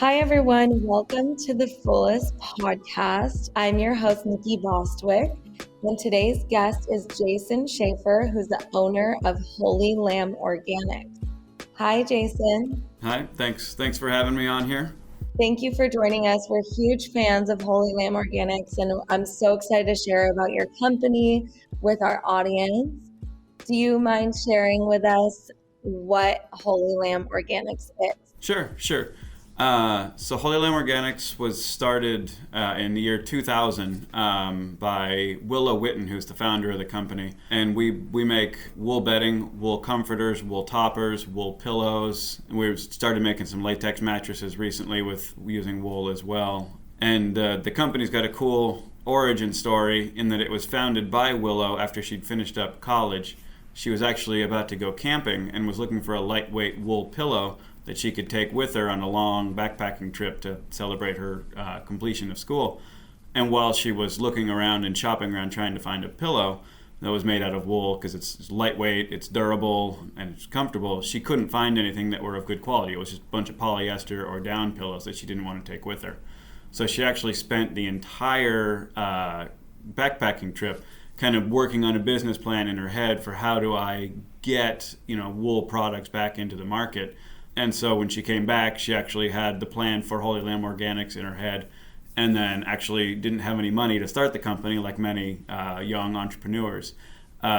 Hi, everyone. Welcome to the Fullest Podcast. I'm your host, Nikki Bostwick, and today's guest is Jason Schaefer, who's the owner of Holy Lamb Organics. Hi, Jason. Hi, thanks for having me on here. Thank you for joining us. We're huge fans of Holy Lamb Organics, and I'm so excited to share about your company with our audience. Do you mind sharing with us what Holy Lamb Organics is? Sure. So Holy Lamb Organics was started in the year 2000 by Willow Witten, who's the founder of the company. And we make wool bedding, wool comforters, wool toppers, wool pillows. And we started making some latex mattresses recently with using wool as well. And the company's got a cool origin story in that it was founded by Willow after she'd finished up college. She was actually about to go camping and was looking for a lightweight wool pillow that she could take with her on a long backpacking trip to celebrate her completion of school. And while she was looking around and shopping around trying to find a pillow that was made out of wool, because it's lightweight, it's durable, and it's comfortable, she couldn't find anything that were of good quality. It was just a bunch of polyester or down pillows that she didn't want to take with her. So she actually spent the entire backpacking trip kind of working on a business plan in her head for how do I get wool products back into the market. And so when she came back, she actually had the plan for Holy Lamb Organics in her head, and then actually didn't have any money to start the company like many young entrepreneurs.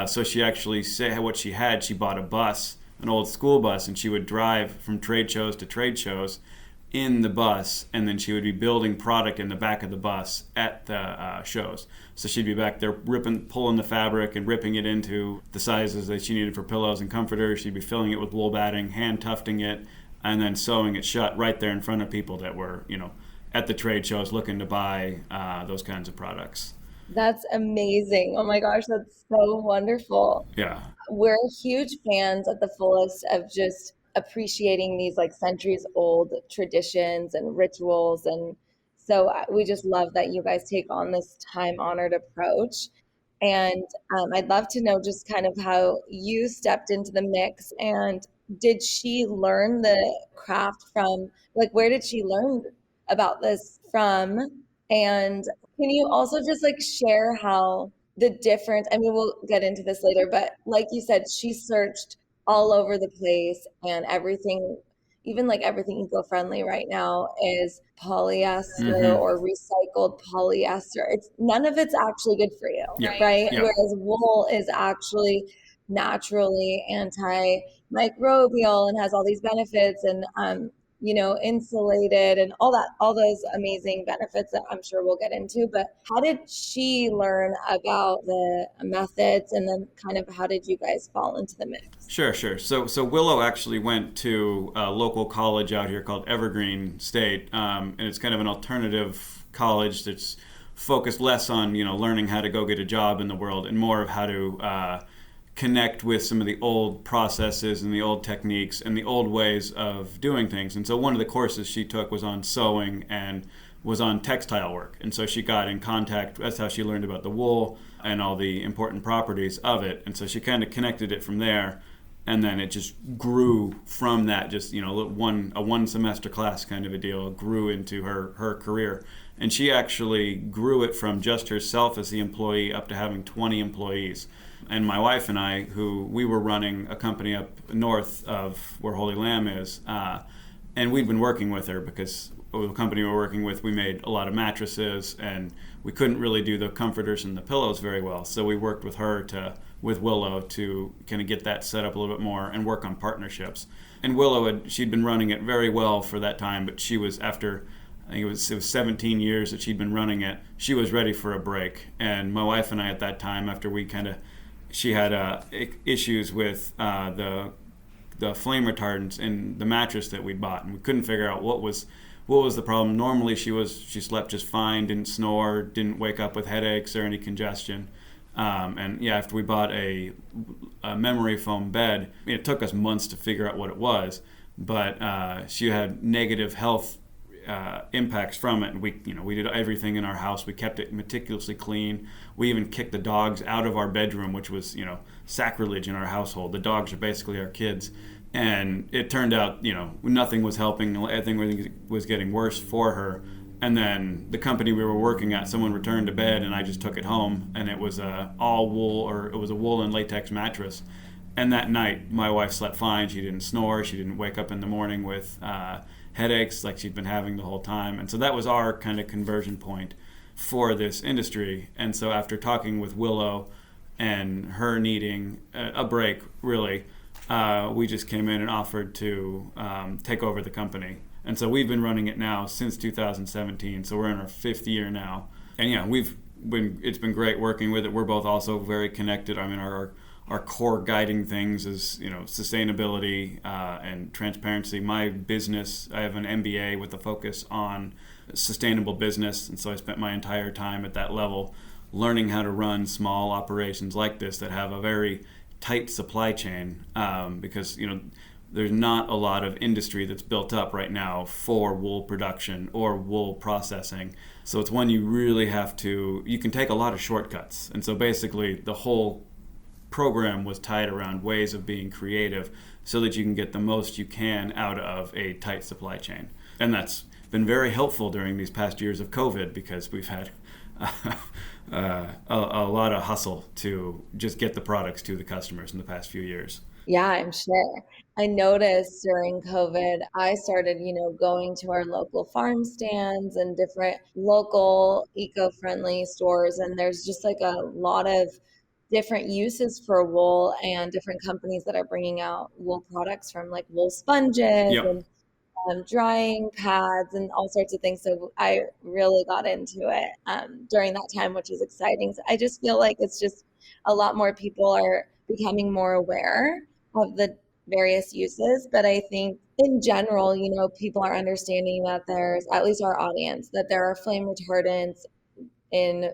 So she actually said what she had. She bought a bus, an old school bus, and she would drive from trade shows to trade shows in the bus, and then she would be building product in the back of the bus at the shows. So she'd be back there pulling the fabric and ripping it into the sizes that she needed for pillows and comforters. She'd be filling it with wool batting, hand tufting it, and then sewing it shut right there in front of people that were, at the trade shows looking to buy those kinds of products. That's amazing. Oh my gosh, that's so wonderful. Yeah. We're huge fans at the Fullest of just appreciating these like centuries old traditions and rituals. And so we just love that you guys take on this time honored approach. And I'd love to know just kind of how you stepped into the mix, and did she learn the craft from, like, where did she learn about this from? And can you also just like share how the difference, I mean, we'll get into this later, but like you said, she searched all over the place, and everything, even like everything eco-friendly right now is polyester Mm-hmm. or recycled polyester. It's none of it's actually good for you, Yeah. right? Yeah. Whereas wool is actually naturally antimicrobial and has all these benefits, and insulated and all those amazing benefits that I'm sure we'll get into. But how did she learn about the methods, and then kind of how did you guys fall into the mix? Sure. So Willow actually went to a local college out here called Evergreen State, and it's kind of an alternative college that's focused less on learning how to go get a job in the world and more of how to connect with some of the old processes and the old techniques and the old ways of doing things. And so one of the courses she took was on sewing and was on textile work. And so she got in contact, that's how she learned about the wool and all the important properties of it. And so she kind of connected it from there. And then it just grew from that, just a one semester class kind of a deal, grew into her career. And she actually grew it from just herself as the employee up to having 20 employees. And my wife and I, who we were running a company up north of where Holy Lamb is, and we'd been working with her because the company we were working with, we made a lot of mattresses, and we couldn't really do the comforters and the pillows very well. So we worked with her with Willow to kind of get that set up a little bit more and work on partnerships. And Willow she'd been running it very well for that time, but she was after, I think it was 17 years that she'd been running it, she was ready for a break. And my wife and I at that time, after she had issues with the flame retardants in the mattress that we bought, and we couldn't figure out what was the problem. Normally she slept just fine, didn't snore, didn't wake up with headaches or any congestion. After we bought a memory foam bed, it took us months to figure out what it was, but she had negative health impacts from it. And we did everything in our house. We kept it meticulously clean. We even kicked the dogs out of our bedroom, which was sacrilege in our household. The dogs are basically our kids. And it turned out, nothing was helping. Everything was getting worse for her. And then the company we were working at, someone returned to bed, and I just took it home, and it was a all wool, or it was a wool and latex mattress. And that night, my wife slept fine. She didn't snore. She didn't wake up in the morning with headaches like she'd been having the whole time. And so that was our kind of conversion point for this industry. And so after talking with Willow and her needing a break, really, we just came in and offered to take over the company. And so we've been running it now since 2017. So we're in our 5th year now. And yeah, it's been great working with it. We're both also very connected. I mean, our core guiding things is, sustainability and transparency. My business, I have an MBA with a focus on sustainable business. And so I spent my entire time at that level learning how to run small operations like this that have a very tight supply chain, because there's not a lot of industry that's built up right now for wool production or wool processing. So it's one you really have to, you can take a lot of shortcuts. And so basically the whole program was tied around ways of being creative so that you can get the most you can out of a tight supply chain. And that's been very helpful during these past years of COVID, because we've had a lot of hustle to just get the products to the customers in the past few years. Yeah, I'm sure. I noticed during COVID, I started, going to our local farm stands and different local eco-friendly stores. And there's just like a lot of different uses for wool and different companies that are bringing out wool products, from like wool sponges Yep. and drying pads and all sorts of things. So I really got into it during that time, which is exciting. So I just feel like it's just a lot more people are becoming more aware of the various uses. But I think in general, people are understanding that there's, at least our audience, that there are flame retardants in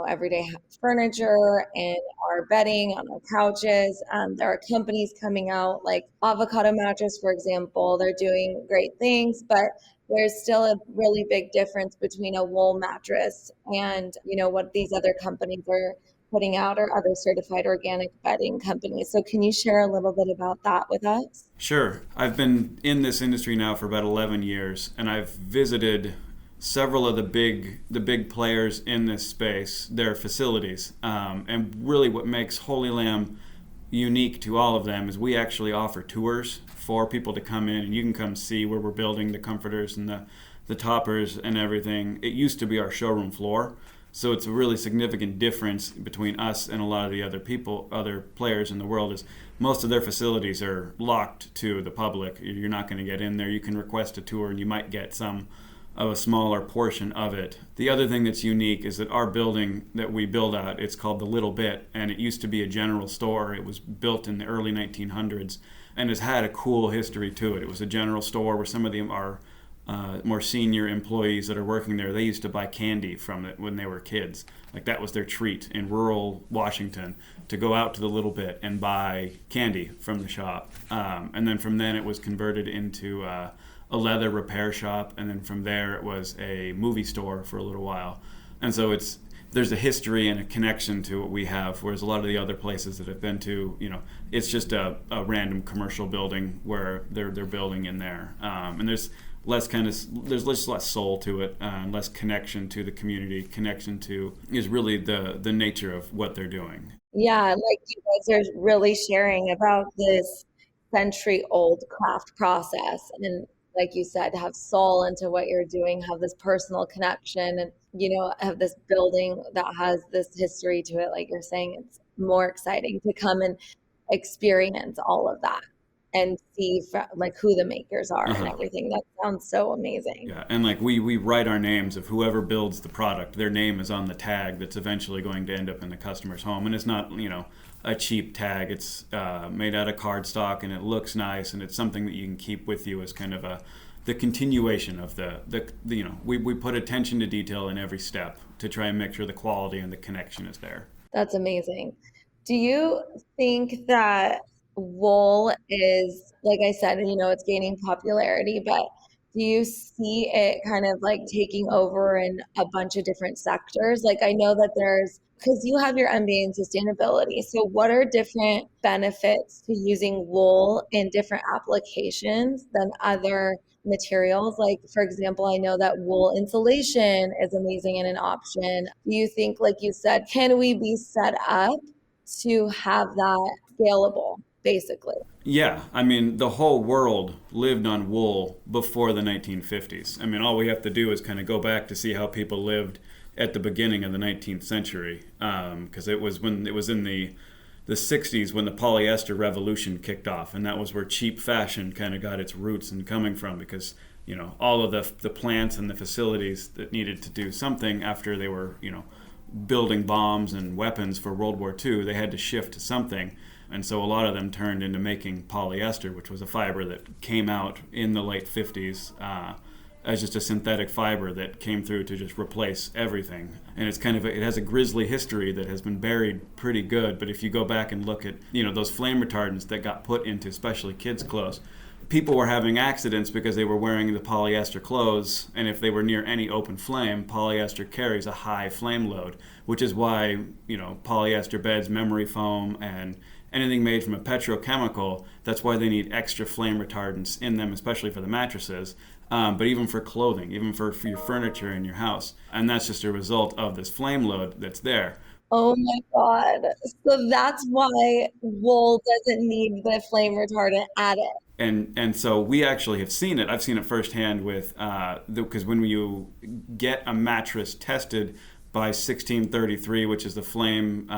everyday furniture and our bedding on our couches. There are companies coming out like Avocado Mattress, for example. They're doing great things, but there's still a really big difference between a wool mattress and what these other companies are putting out, or other certified organic bedding companies. So can you share a little bit about that with us? Sure. I've been in this industry now for about 11 years, and I've visited several of the big players in this space, their facilities. And really what makes Holy Lamb unique to all of them is we actually offer tours for people to come in, and you can come see where we're building the comforters and the toppers and everything. It used to be our showroom floor. So it's a really significant difference between us and a lot of the other players in the world, is most of their facilities are locked to the public. You're not going to get in there. You can request a tour and you might get some of a smaller portion of it. The other thing that's unique is that our building that we build out, it's called the Little Bit, and it used to be a general store. It was built in the early 1900s and has had a cool history to it. It was a general store where some of our more senior employees that are working there, they used to buy candy from it when they were kids. Like that was their treat in rural Washington, to go out to the Little Bit and buy candy from the shop. And then from then it was converted into a leather repair shop, and then from there it was a movie store for a little while. And so there's a history and a connection to what we have, whereas a lot of the other places that I've been to, it's just a random commercial building where they're building in there. And there's just less soul to it, and less connection to the community. Connection to is really the nature of what they're doing. Yeah, like you guys are really sharing about this century-old craft process, and like you said, have soul into what you're doing, have this personal connection, and have this building that has this history to it. Like you're saying, it's more exciting to come and experience all of that and see like who the makers are and Uh-huh. everything. That sounds so amazing. Yeah, and like we write our names of whoever builds the product. Their name is on the tag that's eventually going to end up in the customer's home, and it's not a cheap tag. It's made out of cardstock, and it looks nice, and it's something that you can keep with you as kind of the continuation of we put attention to detail in every step to try and make sure the quality and the connection is there. That's amazing. Do you think that wool is, like I said, it's gaining popularity, but Do you see it kind of like taking over in a bunch of different sectors? Like I know that there's, because you have your MBA in sustainability. So what are different benefits to using wool in different applications than other materials? Like for example, I know that wool insulation is amazing and an option. Do you think, like you said, can we be set up to have that scalable, basically? Yeah, I mean, the whole world lived on wool before the 1950s. I mean, all we have to do is kind of go back to see how people lived at the beginning of the 19th century, because it was when it was in the 60s when the polyester revolution kicked off, and that was where cheap fashion kind of got its roots and coming from, because all of the plants and the facilities that needed to do something after they were building bombs and weapons for World War II, they had to shift to something. And so a lot of them turned into making polyester, which was a fiber that came out in the late 50s as just a synthetic fiber that came through to just replace everything. And it's it has a grisly history that has been buried pretty good. But if you go back and look at, those flame retardants that got put into especially kids' clothes, people were having accidents because they were wearing the polyester clothes, and if they were near any open flame, polyester carries a high flame load, which is why, polyester beds, memory foam, and anything made from a petrochemical, that's why they need extra flame retardants in them, especially for the mattresses, but even for clothing, even for your furniture in your house. And that's just a result of this flame load that's there. Oh my God. So that's why wool doesn't need the flame retardant added. And so we actually have seen it. I've seen it firsthand with because when you get a mattress tested by 1633, which is the flame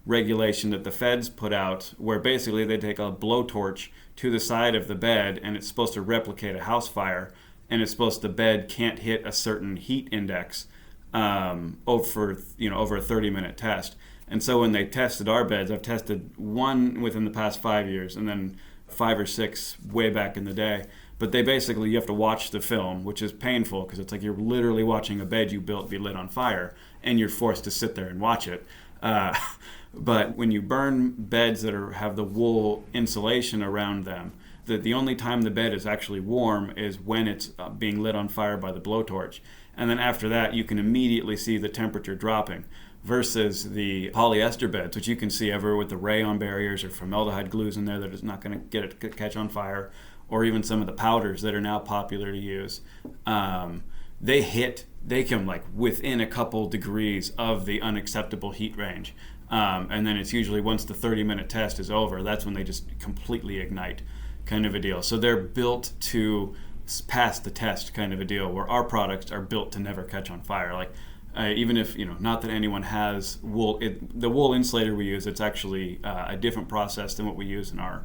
regulation that the feds put out, where basically they take a blowtorch to the side of the bed and it's supposed to replicate a house fire, and it's supposed the bed can't hit a certain heat index over a 30-minute test. And so when they tested our beds, I've tested one within the past 5 years and then 5 or 6 way back in the day. But you have to watch the film, which is painful because it's like you're literally watching a bed you built be lit on fire, and you're forced to sit there and watch it. But when you burn beds that have the wool insulation around them, the only time the bed is actually warm is when it's being lit on fire by the blowtorch. And then after that, you can immediately see the temperature dropping. Versus the polyester beds, which you can see everywhere with the rayon barriers or formaldehyde glues in there that is not going to get it to catch on fire, or even some of the powders that are now popular to use. They come like within a couple degrees of the unacceptable heat range. And then it's usually once the 30-minute test is over, that's when they just completely ignite, kind of a deal. So they're built to pass the test, kind of a deal, where our products are built to never catch on fire. Like, even if, not that anyone has wool, the wool insulator we use, it's actually a different process than what we use in our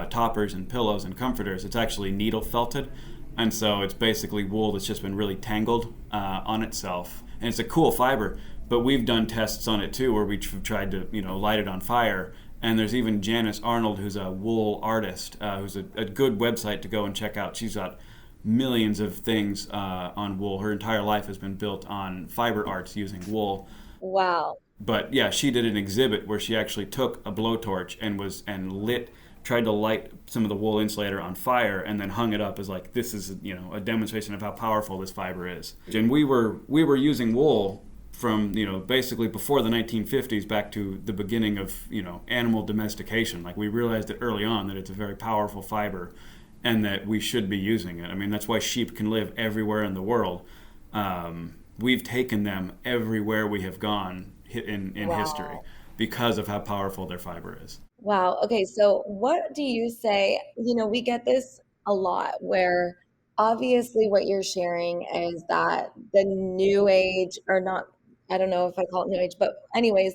toppers and pillows and comforters. It's actually needle felted. And so it's basically wool that's just been really tangled on itself. And it's a cool fiber, but we've done tests on it too, where we've tried to, light it on fire. And there's even Janice Arnold, who's a wool artist, who's a good website to go and check out. She's got millions of things on wool. Her entire life has been built on fiber arts using wool. Wow. But yeah, she did an exhibit where she actually took a blowtorch and tried to light some of the wool insulator on fire, and then hung it up as like, this is a demonstration of how powerful this fiber is. And we were using wool from basically before the 1950s back to the beginning of animal domestication. Like, we realized it early on that it's a very powerful fiber, and that we should be using it. I mean, that's why sheep can live everywhere in the world. We've taken them everywhere we have gone in Wow. history because of how powerful their fiber is. Wow. Okay. So what do you say? We get this a lot where obviously what you're sharing is that the new age, or not, I don't know if I call it new age, but anyways,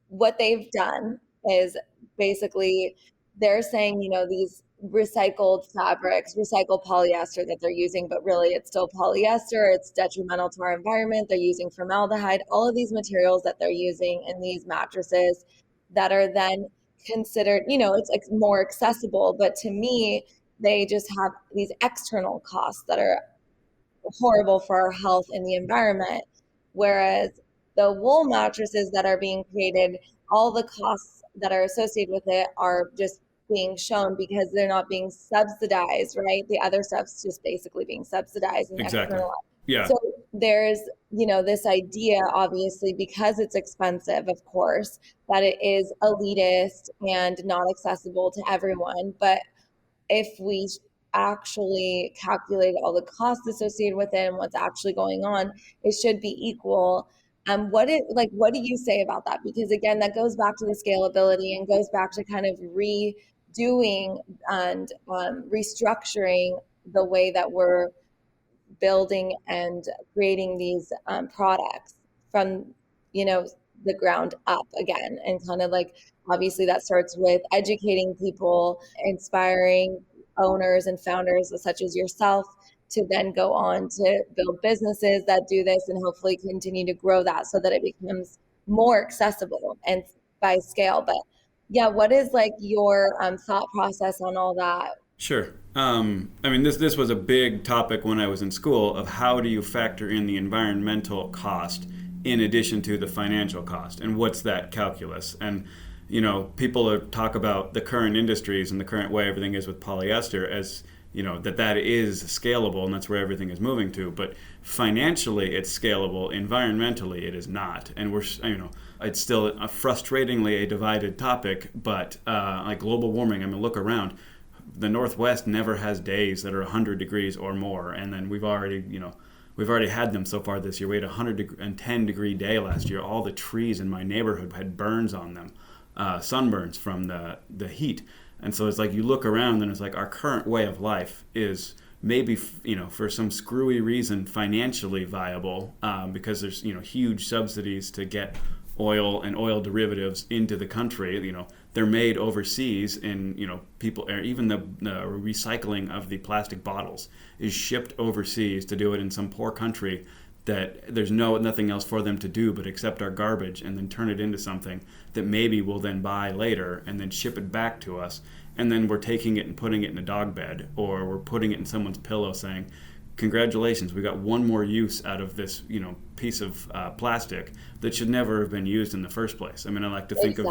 what they've done is basically they're saying, these recycled fabrics, recycled polyester that they're using, but really it's still polyester. It's detrimental to our environment. They're using formaldehyde, all of these materials that they're using in these mattresses that are then considered, it's like more accessible. But to me, they just have these external costs that are horrible for our health and the environment. Whereas the wool mattresses that are being created, all the costs that are associated with it are just being shown because they're not being subsidized, right? The other stuff's just basically being subsidized and Exactly. externalized. Yeah. So there's, this idea, obviously, because it's expensive, of course, that it is elitist and not accessible to everyone. But if we actually calculate all the costs associated with it and what's actually going on, it should be equal. What do you say about that? Because again, that goes back to the scalability and goes back to kind of redoing and restructuring the way that we're building and creating these products from the ground up again, and kind of like, obviously that starts with educating people, inspiring owners and founders such as yourself to then go on to build businesses that do this and hopefully continue to grow that so that it becomes more accessible and by scale. But yeah, what is like your thought process on all that? Sure. I mean, this was a big topic when I was in school of how do you factor in the environmental cost in addition to the financial cost, and what's that calculus? And people talk about the current industries and the current way everything is with polyester as that is scalable and that's where everything is moving to. But financially, it's scalable. Environmentally, it is not. And we're it's still frustratingly a divided topic. But like global warming, I mean, look around. The Northwest never has days that are 100 degrees or more, and then we've already had them so far this year. We had a 110-degree day last year. All the trees in my neighborhood had burns on them, sunburns from the heat. And so it's like you look around and it's like our current way of life is maybe for some screwy reason financially viable, because there's huge subsidies to get oil and oil derivatives into the country. They're made overseas, and people, or even the recycling of the plastic bottles is shipped overseas to do it in some poor country that there's nothing else for them to do but accept our garbage and then turn it into something that maybe we'll then buy later and then ship it back to us. And then we're taking it and putting it in a dog bed, or we're putting it in someone's pillow saying, congratulations, we got one more use out of this, piece of plastic that should never have been used in the first place. I mean, I like to think of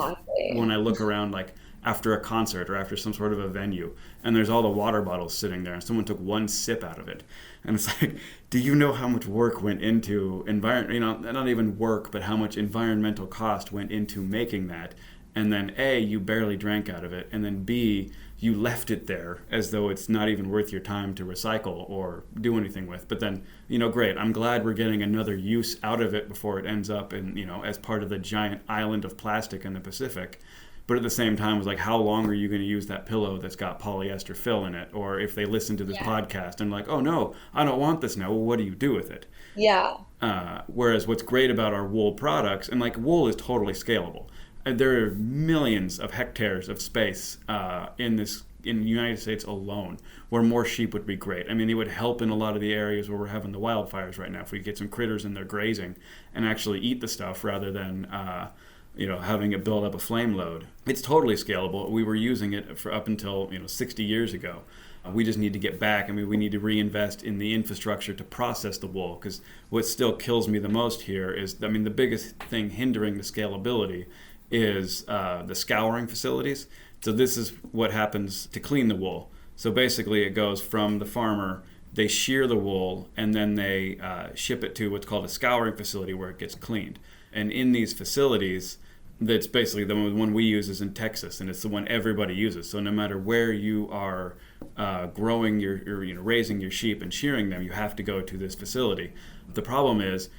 when I look around, like after a concert or after some sort of a venue, and there's all the water bottles sitting there, and someone took one sip out of it, and it's like, do you know how much work went into not even work, but how much environmental cost went into making that? And then A, you barely drank out of it, and then B, you left it there as though it's not even worth your time to recycle or do anything with. But then, great, I'm glad we're getting another use out of it before it ends up in, as part of the giant island of plastic in the Pacific. But at the same time, it's like, how long are you going to use that pillow that's got polyester fill in it? Or if they listen to this podcast and like, oh no, I don't want this now. Well, what do you do with it? Yeah. Whereas what's great about our wool products, and like wool is totally scalable. There are millions of hectares of space in the United States alone where more sheep would be great. I mean, it would help in a lot of the areas where we're having the wildfires right now if we get some critters in there grazing and actually eat the stuff rather than having it build up a flame load. It's totally scalable. We were using it for up until 60 years ago. We just need to get back. I mean, we need to reinvest in the infrastructure to process the wool, because what still kills me the most here is, the biggest thing hindering the scalability is the scouring facilities. So this is what happens to clean the wool. So basically it goes from the farmer, they shear the wool, and then they ship it to what's called a scouring facility where it gets cleaned. And in these facilities, that's basically the one we use is in Texas, and it's the one everybody uses. So no matter where you are growing your raising your sheep and shearing them, you have to go to this facility. The problem is,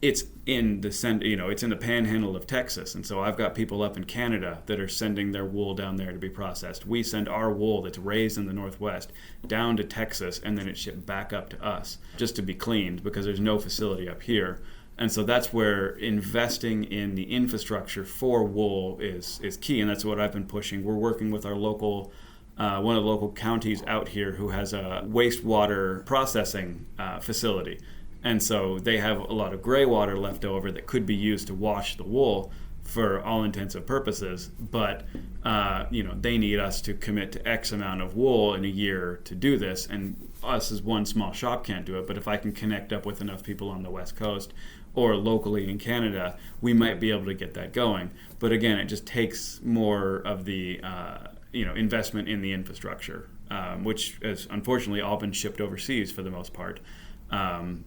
it's in the panhandle of Texas, and so I've got people up in Canada that are sending their wool down there to be processed. We send our wool that's raised in the Northwest down to Texas, and then it's shipped back up to us just to be cleaned, because there's no facility up here. And so that's where investing in the infrastructure for wool is key, and that's what I've been pushing. We're working with our local one of the local counties out here who has a wastewater processing facility. And so they have a lot of gray water left over that could be used to wash the wool for all intents and purposes. But, they need us to commit to X amount of wool in a year to do this. And us as one small shop can't do it. But if I can connect up with enough people on the West Coast or locally in Canada, we might be able to get that going. But again, it just takes more of the investment in the infrastructure, which has unfortunately all been shipped overseas for the most part,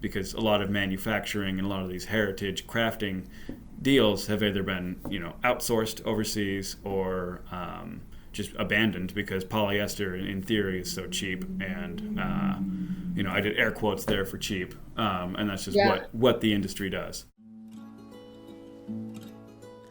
because a lot of manufacturing and a lot of these heritage crafting deals have either been outsourced overseas or just abandoned because polyester in theory is so cheap, and I did air quotes there for cheap, and that's just what the industry does.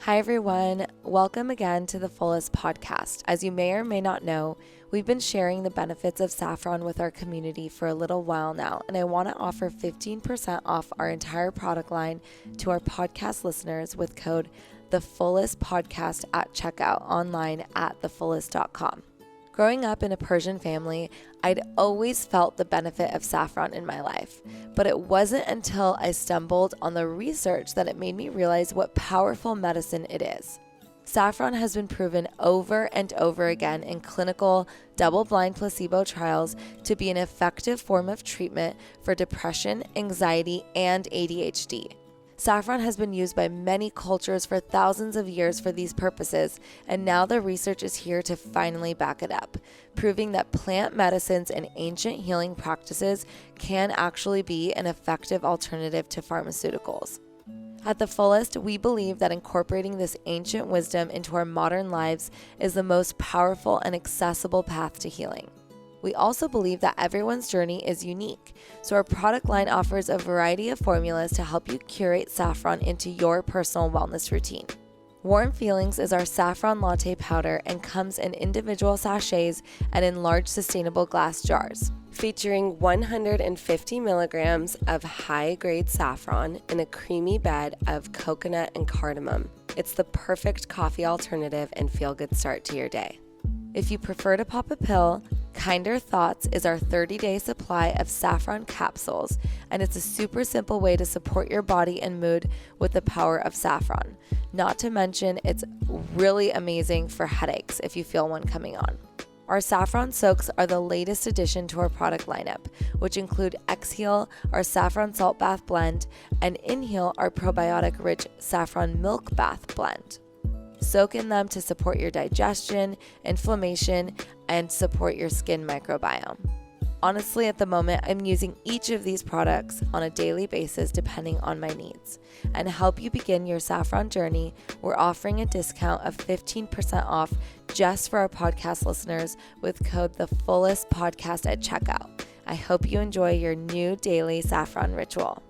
Hi everyone, welcome again to the Fullest Podcast. As you may or may not know, we've been sharing the benefits of saffron with our community for a little while now, and I want to offer 15% off our entire product line to our podcast listeners with code The Fullest Podcast at checkout online at thefullest.com. Growing up in a Persian family, I'd always felt the benefit of saffron in my life, but it wasn't until I stumbled on the research that it made me realize what powerful medicine it is. Saffron has been proven over and over again in clinical, double-blind placebo trials to be an effective form of treatment for depression, anxiety, and ADHD. Saffron has been used by many cultures for thousands of years for these purposes, and now the research is here to finally back it up, proving that plant medicines and ancient healing practices can actually be an effective alternative to pharmaceuticals. At The Fullest, we believe that incorporating this ancient wisdom into our modern lives is the most powerful and accessible path to healing. We also believe that everyone's journey is unique, so our product line offers a variety of formulas to help you curate saffron into your personal wellness routine. Warm Feelings is our saffron latte powder and comes in individual sachets and in large sustainable glass jars. Featuring 150 milligrams of high-grade saffron in a creamy bed of coconut and cardamom. It's the perfect coffee alternative and feel-good start to your day. If you prefer to pop a pill, Kinder Thoughts is our 30-day supply of saffron capsules, and it's a super simple way to support your body and mood with the power of saffron. Not to mention, it's really amazing for headaches if you feel one coming on. Our saffron soaks are the latest addition to our product lineup, which include Exhale, our saffron salt bath blend, and Inhale, our probiotic-rich saffron milk bath blend. Soak in them to support your digestion, inflammation, and support your skin microbiome. Honestly, at the moment, I'm using each of these products on a daily basis depending on my needs. And to help you begin your saffron journey, we're offering a discount of 15% off just for our podcast listeners with code The Fullest Podcast at checkout. I hope you enjoy your new daily saffron ritual.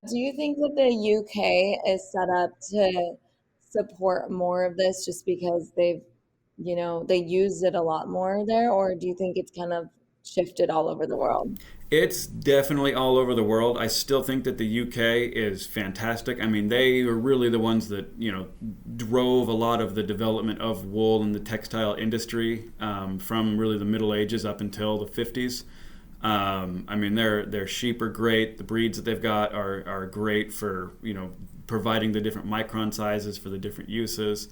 Do you think that the UK is set up to support more of this just because they use it a lot more there, or do you think it's kind of shifted all over the world? It's definitely all over the world. I still think that the UK is fantastic. I mean, they are really the ones that, drove a lot of the development of wool in the textile industry from really the Middle Ages up until the 50s. Their sheep are great. The breeds that they've got are great for, providing the different micron sizes for the different uses.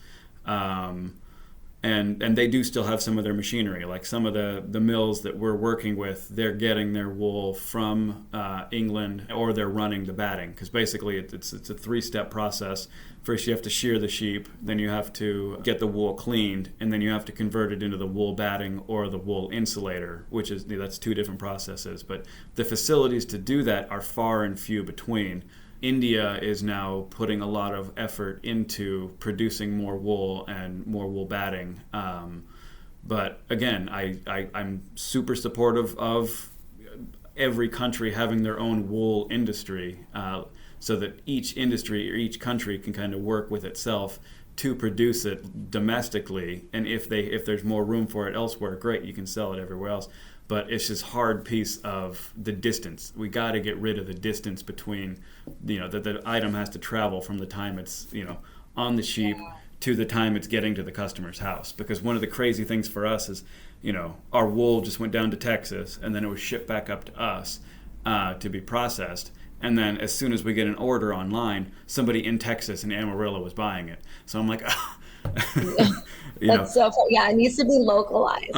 And they do still have some of their machinery. Like some of the mills that we're working with, they're getting their wool from England, or they're running the batting. Because basically it's a 3-step process. First you have to shear the sheep, then you have to get the wool cleaned, and then you have to convert it into the wool batting or the wool insulator, that's 2 different processes. But the facilities to do that are far and few between. India is now putting a lot of effort into producing more wool and more wool batting. But again, I'm super supportive of every country having their own wool industry, so that each industry or each country can kind of work with itself to produce it domestically. And if there's more room for it elsewhere, great, you can sell it everywhere else. But it's just hard piece of the distance. We got to get rid of the distance between, that the item has to travel from the time it's, on the sheep to the time it's getting to the customer's house. Because one of the crazy things for us is, our wool just went down to Texas and then it was shipped back up to us to be processed. And then as soon as we get an order online, somebody in Texas in Amarillo was buying it. So I'm like, That's so funny. Yeah, it needs to be localized.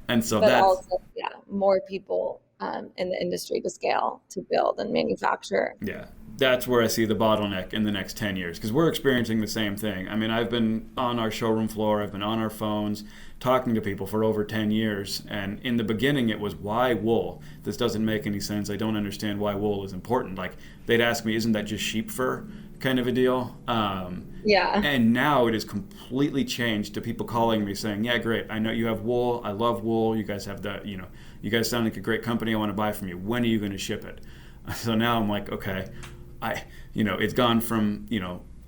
And so but that's also, more people in the industry to scale, to build and manufacture. Yeah, that's where I see the bottleneck in the next 10 years, because we're experiencing the same thing. I mean, I've been on our showroom floor, I've been on our phones talking to people for over 10 years. And in the beginning, it was, why wool? This doesn't make any sense. I don't understand why wool is important. Like, they'd ask me, isn't that just sheep fur kind of a deal? Yeah. And now it is completely changed to people calling me saying, yeah, great. I know you have wool. I love wool. You guys have the, you guys sound like a great company. I want to buy from you. When are you going to ship it? So now I'm like, okay, it's gone from,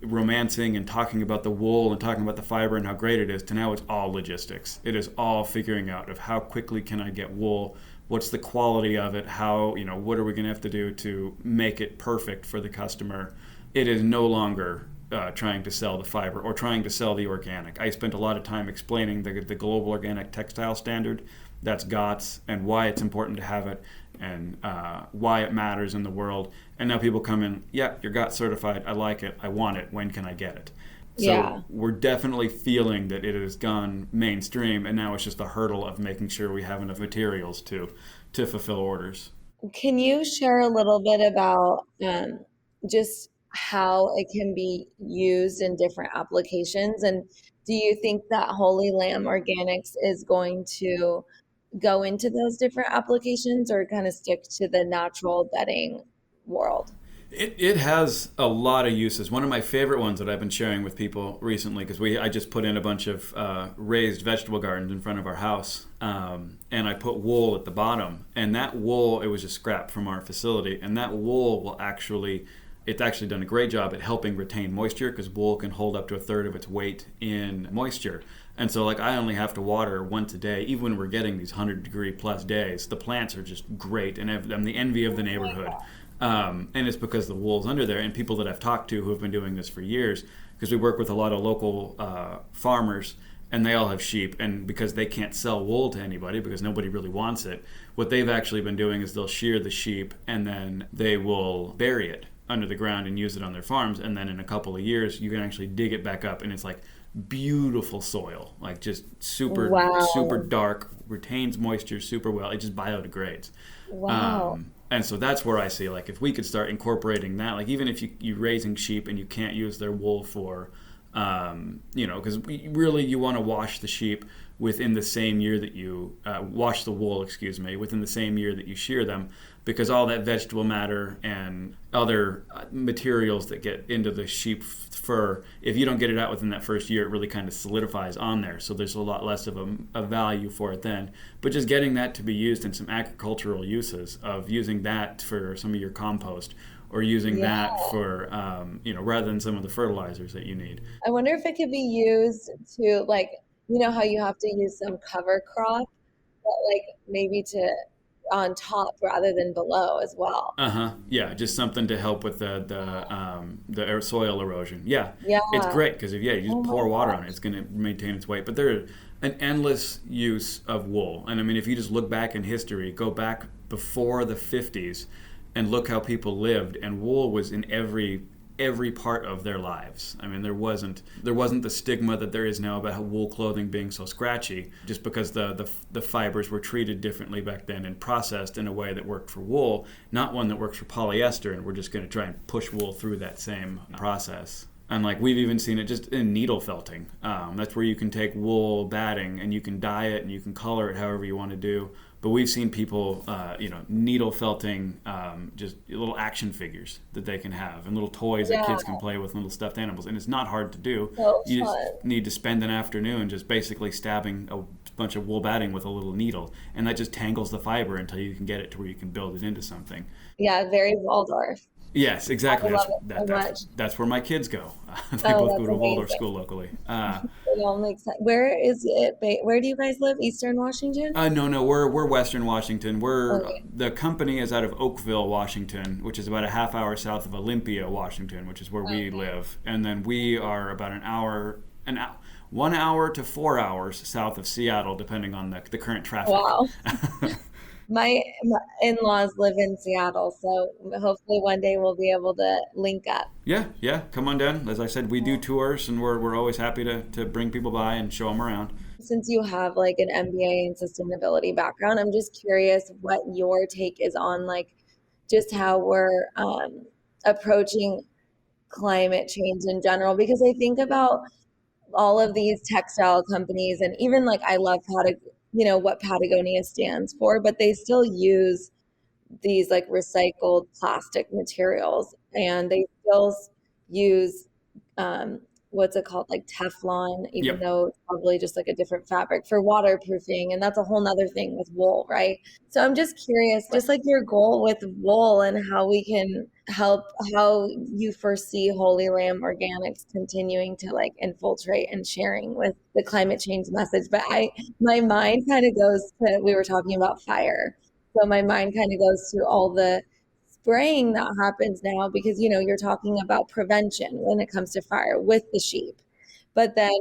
romancing and talking about the wool and talking about the fiber and how great it is to now it's all logistics. It is all figuring out of how quickly can I get wool? What's the quality of it? How, what are we going to have to do to make it perfect for the customer? It is no longer trying to sell the fiber or trying to sell the organic. I spent a lot of time explaining the global organic textile standard. That's GOTS, and why it's important to have it, and why it matters in the world. And now people come in, yeah, you're GOTS certified, I like it, I want it, when can I get it? So we're definitely feeling that it has gone mainstream, and now it's just a hurdle of making sure we have enough materials to fulfill orders. Can you share a little bit about just how it can be used in different applications? And do you think that Holy Lamb Organics is going to go into those different applications, or kind of stick to the natural bedding world? It has a lot of uses. One of my favorite ones that I've been sharing with people recently, because I just put in a bunch of raised vegetable gardens in front of our house, and I put wool at the bottom. And that wool, it was just scrap from our facility, and that wool it's actually done a great job at helping retain moisture, because wool can hold up to a third of its weight in moisture. And so I only have to water once a day. Even when we're getting these 100-degree plus days, the plants are just great, and I'm the envy of the neighborhood. And it's because the wool's under there. And people that I've talked to who have been doing this for years, because we work with a lot of local farmers, and they all have sheep, and because they can't sell wool to anybody because nobody really wants it, what they've actually been doing is they'll shear the sheep, and then they will bury it under the ground and use it on their farms. And then in a couple of years, you can actually dig it back up, and it's beautiful soil, just super super dark, retains moisture super well. It just biodegrades. Wow. And so that's where I see, if we could start incorporating that, even if you're raising sheep and you can't use their wool for, because you want to wash the sheep within the same year that you wash the wool, within the same year that you shear them, because all that vegetable matter and other materials that get into the sheep fur, if you don't get it out within that first year, it really kind of solidifies on there. So there's a lot less of a value for it then. But just getting that to be used in some agricultural uses, of using that for some of your compost, or using that for, rather than some of the fertilizers that you need. I wonder if it could be used to, how you have to use some cover crop, but maybe to on top rather than below as well. Yeah, just something to help with the soil erosion. Yeah. It's great, because if you just pour water on it, it's going to maintain its weight. But there's an endless use of wool. And I mean, if you just look back in history, go back before the 50s and look how people lived, and wool was in every part of their lives. I mean, there wasn't the stigma that there is now about wool clothing being so scratchy, just because the fibers were treated differently back then and processed in a way that worked for wool, not one that works for polyester, and we're just going to try and push wool through that same process. And we've even seen it just in needle felting. That's where you can take wool batting and you can dye it and you can color it however you want to do. But we've seen people, needle felting just little action figures that they can have, and little toys that kids can play with, little stuffed animals. And it's not hard to do. You just need to spend an afternoon just basically stabbing a bunch of wool batting with a little needle. And that just tangles the fiber until you can get it to where you can build it into something. Yeah, very Waldorf. Yes, exactly. I love it so much. That's where my kids go. They both go to a Waldorf school locally. It all makes sense. Where is it? Where do you guys live? Eastern Washington? No, we're Western Washington. The company is out of Oakville, Washington, which is about a half hour south of Olympia, Washington, which is where we live. And then we are about 1 hour to 4 hours south of Seattle, depending on the current traffic. Wow. My in-laws live in Seattle, so hopefully one day we'll be able to link up. Yeah, come on down. As I said, we do tours, and we're always happy to bring people by and show them around. Since you have an MBA in sustainability background, I'm just curious what your take is on just how we're approaching climate change in general, because I think about all of these textile companies, and even like I love what Patagonia stands for, but they still use these like recycled plastic materials, and they still use what's it called, like Teflon, even Yep. though it's probably just like a different fabric for waterproofing, and that's a whole nother thing with wool, right? So I'm just curious, just like your goal with wool and how we can help, how you foresee Holy Lamb Organics continuing to like infiltrate and sharing with the climate change message. But my mind kind of goes to, we were talking about fire, so my mind kind of goes to all the spraying that happens now, because you're talking about prevention when it comes to fire with the sheep. But then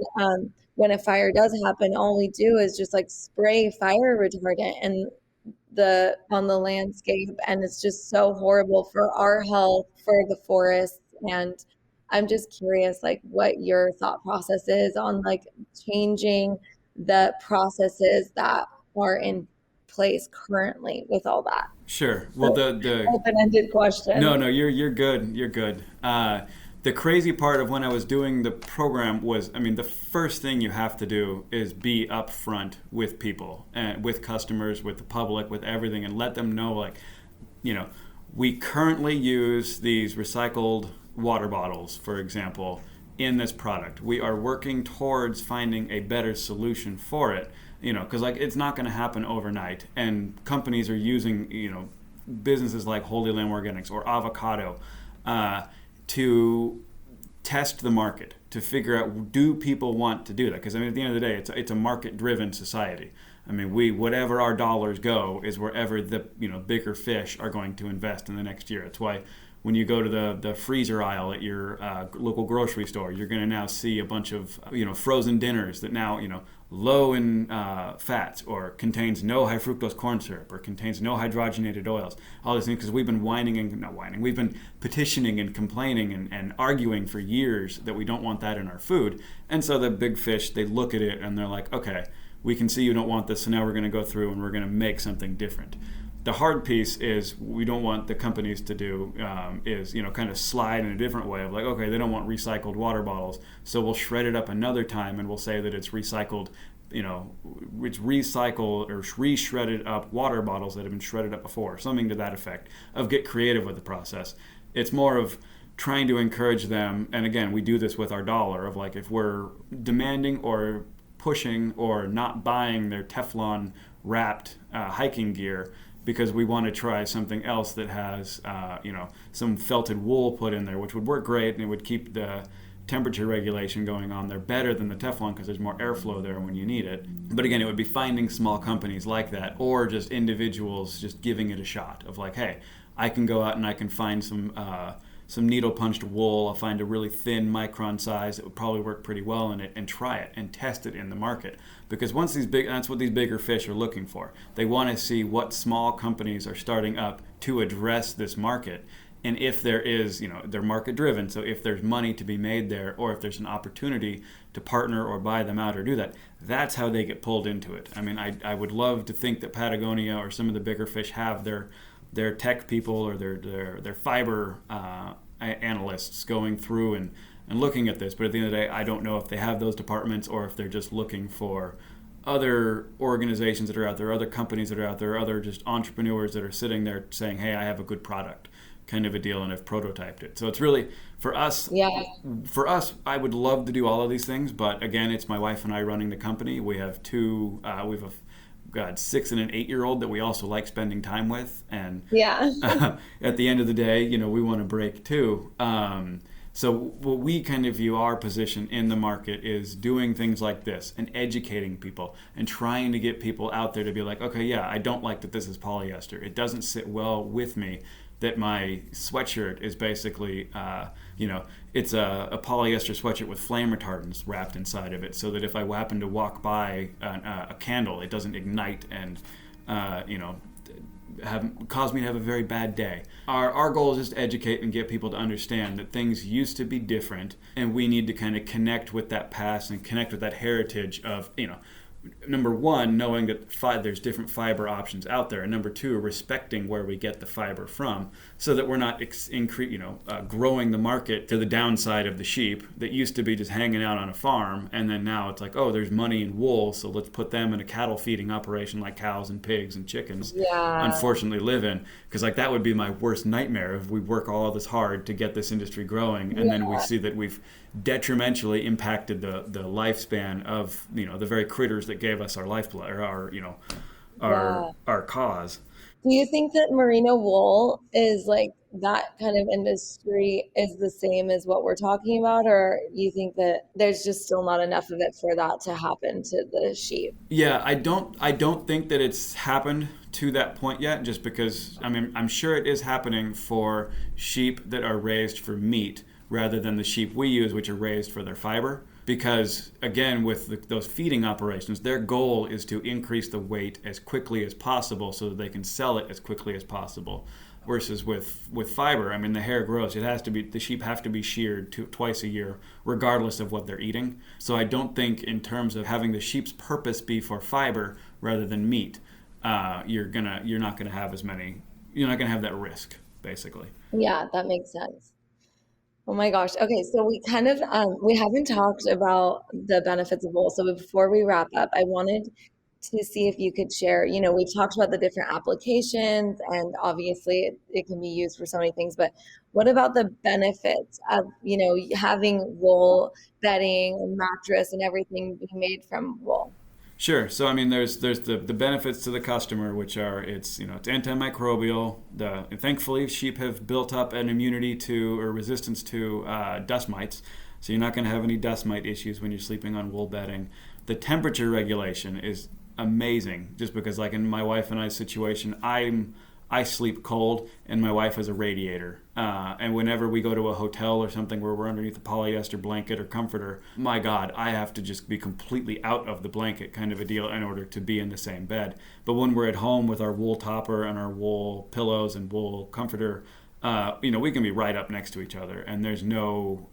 when a fire does happen, all we do is just like spray fire retardant and on the landscape, and it's just so horrible for our health, for the forests. And I'm just curious like what your thought process is on like changing the processes that are in place currently with all that. Sure. Well, the Open-ended question. no, you're good. You're good. The crazy part of when I was doing the program was, I mean, the first thing you have to do is be upfront with people, and with customers, with the public, with everything, and let them know, like, we currently use these recycled water bottles, for example, in this product. We are working towards finding a better solution for it, because like it's not going to happen overnight, and companies are using, businesses like Holy Lamb Organics or Avocado, to test the market, to figure out, do people want to do that? Because I mean, at the end of the day, it's a market-driven society. I mean, whatever our dollars go is wherever the bigger fish are going to invest in the next year. That's why when you go to the freezer aisle at your local grocery store, you're going to now see a bunch of frozen dinners that now low in fats, or contains no high fructose corn syrup, or contains no hydrogenated oils. All these things, because we've been we've been petitioning and complaining and arguing for years that we don't want that in our food. And so the big fish, they look at it and they're like, okay, we can see you don't want this, so now we're going to go through and we're going to make something different. The hard piece is we don't want the companies to do is kind of slide in a different way of like, okay, they don't want recycled water bottles, so we'll shred it up another time and we'll say that it's recycled, it's recycled or re-shredded up water bottles that have been shredded up before, something to that effect, of get creative with the process. It's more of trying to encourage them, and again, we do this with our dollar, of like, if we're demanding or pushing or not buying their Teflon wrapped hiking gear, because we want to try something else that has, some felted wool put in there, which would work great, and it would keep the temperature regulation going on there better than the Teflon, because there's more airflow there when you need it. But again, it would be finding small companies like that, or just individuals just giving it a shot of like, hey, I can go out and I can find some needle punched wool. I'll find a really thin micron size that would probably work pretty well in it, and try it and test it in the market. Because that's what these bigger fish are looking for. They want to see what small companies are starting up to address this market. And if there is, they're market driven. So if there's money to be made there, or if there's an opportunity to partner or buy them out or do that, that's how they get pulled into it. I mean, I would love to think that Patagonia or some of the bigger fish have their tech people or their fiber analysts going through and looking at this. But at the end of the day, I don't know if they have those departments, or if they're just looking for other organizations that are out there, other companies that are out there, other just entrepreneurs that are sitting there saying, hey, I have a good product, kind of a deal, and have prototyped it. So it's really, for us, I would love to do all of these things, but again, it's my wife and I running the company. We have two, we have a 6 and an 8-year-old that we also like spending time with, and at the end of the day, we want to break too. So what we kind of view our position in the market is doing things like this and educating people and trying to get people out there to be like, okay, yeah, I don't like that this is polyester. It doesn't sit well with me that my sweatshirt is basically, it's a polyester sweatshirt with flame retardants wrapped inside of it, so that if I happen to walk by a candle, it doesn't ignite and, cause me to have a very bad day. Our goal is just to educate and get people to understand that things used to be different, and we need to kind of connect with that past and connect with that heritage of, number one, knowing that there's different fiber options out there, and number two, respecting where we get the fiber from, so that we're not growing the market to the downside of the sheep that used to be just hanging out on a farm, and then now it's like, oh, there's money in wool, so let's put them in a cattle feeding operation like cows and pigs and chickens. Yeah. Unfortunately, live in, because like that would be my worst nightmare if we work all this hard to get this industry growing, and then we see that we've detrimentally impacted the lifespan of the very critters that gave us our lifeblood, or our cause. Do you think that merino wool is like that kind of industry is the same as what we're talking about, or you think that there's just still not enough of it for that to happen to the sheep? Yeah, I don't think that it's happened to that point yet, just because I'm sure it is happening for sheep that are raised for meat rather than the sheep we use, which are raised for their fiber. Because again, with those feeding operations, their goal is to increase the weight as quickly as possible so that they can sell it as quickly as possible. Versus with fiber, the hair grows. The sheep have to be sheared twice a year, regardless of what they're eating. So I don't think, in terms of having the sheep's purpose be for fiber rather than meat, you're not gonna have that risk, basically. Yeah, that makes sense. Oh my gosh. Okay, so we kind of we haven't talked about the benefits of wool. So before we wrap up, I wanted to see if you could share, we've talked about the different applications, and obviously it can be used for so many things, but what about the benefits of, having wool bedding and mattress and everything being made from wool? Sure. So there's the benefits to the customer, which are it's antimicrobial. Thankfully, sheep have built up an immunity to, or resistance to, dust mites, so you're not going to have any dust mite issues when you're sleeping on wool bedding. The temperature regulation is amazing, just because like in my wife and I's situation, I sleep cold and my wife has a radiator. And whenever we go to a hotel or something where we're underneath a polyester blanket or comforter, my God, I have to just be completely out of the blanket kind of a deal in order to be in the same bed. But when we're at home with our wool topper and our wool pillows and wool comforter, we can be right up next to each other, and there's no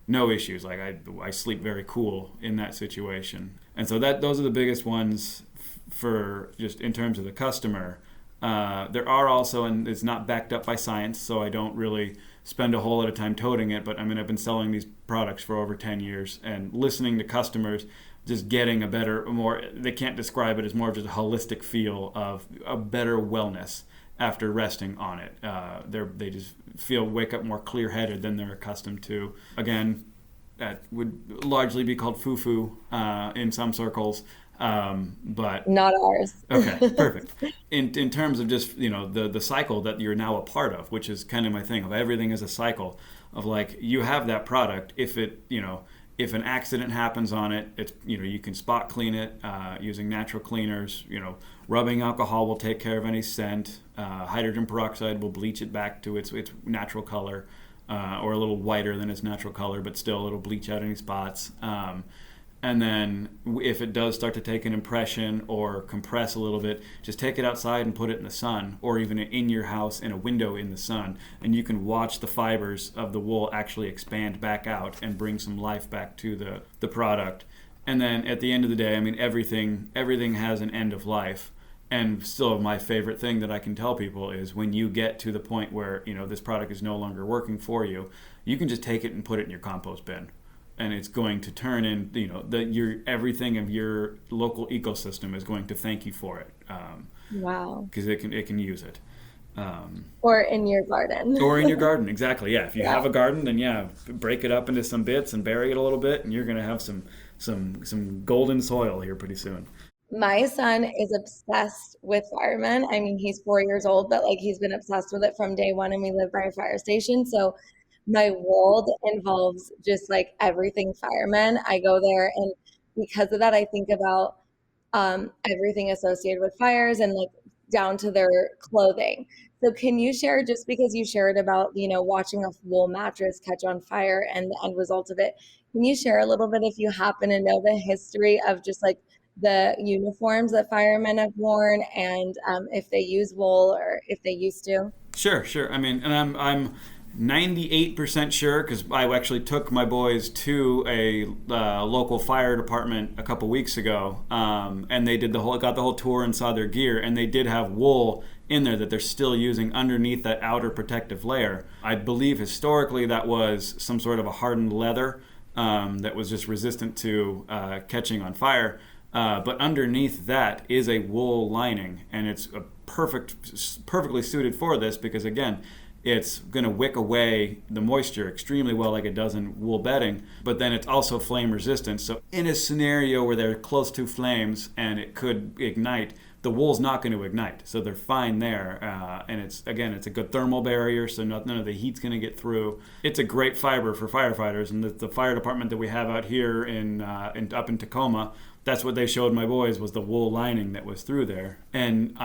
issues. Like I sleep very cool in that situation. And so those are the biggest ones for just in terms of the customer. There are also, and it's not backed up by science, so I don't really spend a whole lot of time toting it, but I've been selling these products for over 10 years and listening to customers, just getting they can't describe it as more of just a holistic feel of a better wellness after resting on it. They just wake up more clear-headed than they're accustomed to. Again, that would largely be called foo-foo in some circles. But not ours. Okay, perfect. In terms of just the cycle that you're now a part of, which is kind of my thing of everything is a cycle of like you have that product. If an accident happens on it, it's you can spot clean it using natural cleaners. Rubbing alcohol will take care of any scent. Hydrogen peroxide will bleach it back to its natural color, or a little whiter than its natural color, but still it'll bleach out any spots. And then if it does start to take an impression or compress a little bit, just take it outside and put it in the sun, or even in your house in a window in the sun. And you can watch the fibers of the wool actually expand back out and bring some life back to the product. And then at the end of the day, everything has an end of life. And still my favorite thing that I can tell people is when you get to the point where, this product is no longer working for you, you can just take it and put it in your compost bin. And it's going to turn in, everything of your local ecosystem is going to thank you for it. Wow. Because it can use it. Or in your garden. Or in your garden, exactly. Yeah, if you have a garden, then break it up into some bits and bury it a little bit, and you're going to have some golden soil here pretty soon. My son is obsessed with firemen. He's 4 years old, but he's been obsessed with it from day one, and we live by a fire station, so my world involves just everything firemen. I go there, and because of that, I think about everything associated with fires and down to their clothing. So can you share, just because you shared about, watching a wool mattress catch on fire and the end result of it, can you share a little bit, if you happen to know, the history of just the uniforms that firemen have worn, and if they use wool or if they used to? Sure. And 98% sure, because I actually took my boys to a local fire department a couple weeks ago, and they got the whole tour and saw their gear, and they did have wool in there that they're still using underneath that outer protective layer. I believe historically that was some sort of a hardened leather that was just resistant to catching on fire. But underneath that is a wool lining, and it's perfectly suited for this because, again, it's going to wick away the moisture extremely well like it does in wool bedding, but then it's also flame resistant. So in a scenario where they're close to flames and it could ignite, the wool's not going to ignite. So they're fine there. And it's a good thermal barrier, so none of the heat's going to get through. It's a great fiber for firefighters. And the fire department that we have out here up in Tacoma, that's what they showed my boys, was the wool lining that was through there. And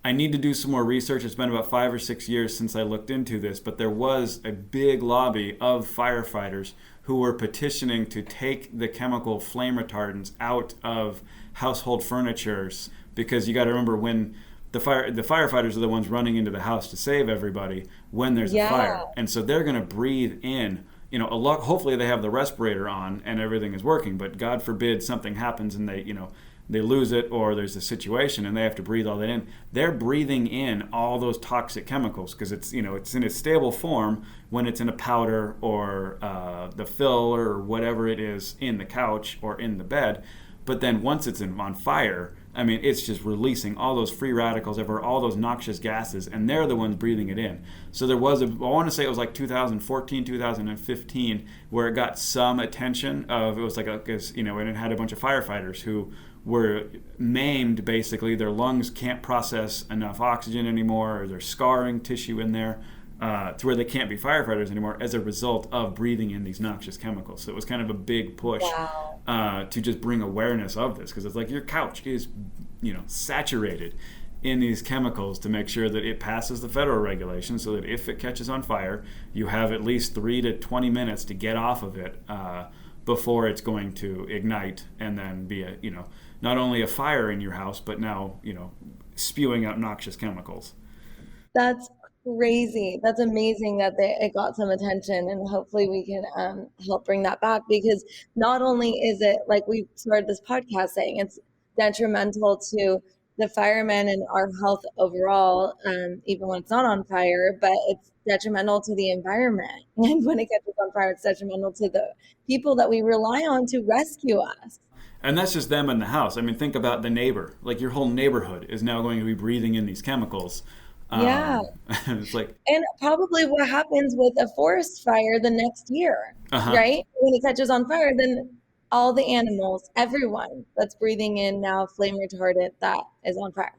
I need to do some more research. It's been about 5 or 6 years since I looked into this, but there was a big lobby of firefighters who were petitioning to take the chemical flame retardants out of household furnitures, because you got to remember, when the firefighters are the ones running into the house to save everybody when there's a fire, and so they're going to breathe in. Hopefully they have the respirator on and everything is working, but God forbid something happens and they lose it, or there's a situation and they have to breathe all that in. They're breathing in all those toxic chemicals because it's in a stable form when it's in a powder or the fill or whatever it is in the couch or in the bed. But then once it's on fire, I mean, it's just releasing all those free radicals over all those noxious gases, and they're the ones breathing it in. So there was I want to say it was like 2014, 2015, where it got some attention and it had a bunch of firefighters who were maimed, basically. Their lungs can't process enough oxygen anymore, or there's scarring tissue in there to where they can't be firefighters anymore as a result of breathing in these noxious chemicals. So it was kind of a big push to just bring awareness of this, because it's like your couch is saturated in these chemicals, to make sure that it passes the federal regulations, so that if it catches on fire, you have at least 3 to 20 minutes to get off of it before it's going to ignite and then be not only a fire in your house, but now spewing out noxious chemicals. That's crazy. That's amazing that it got some attention, and hopefully we can help bring that back, because not only is it, like we started this podcast saying, it's detrimental to the firemen and our health overall, even when it's not on fire, but it's detrimental to the environment. And when it catches on fire, it's detrimental to the people that we rely on to rescue us. And that's just them in the house. I mean, think about the neighbor. Like, your whole neighborhood is now going to be breathing in these chemicals. It's like, and probably what happens with a forest fire the next year, right? When it catches on fire, then all the animals, everyone that's breathing in now flame retardant that is on fire.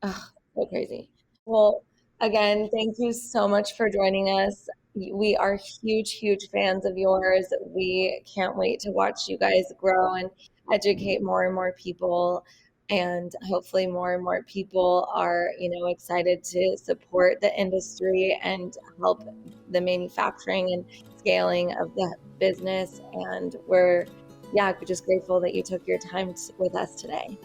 Oh, so crazy. Well, again, thank you so much for joining us. We are huge fans of yours. We can't wait to watch you guys grow and educate more and more people. And hopefully more and more people are, excited to support the industry and help the manufacturing and scaling of the business. And we're just grateful that you took your time with us today.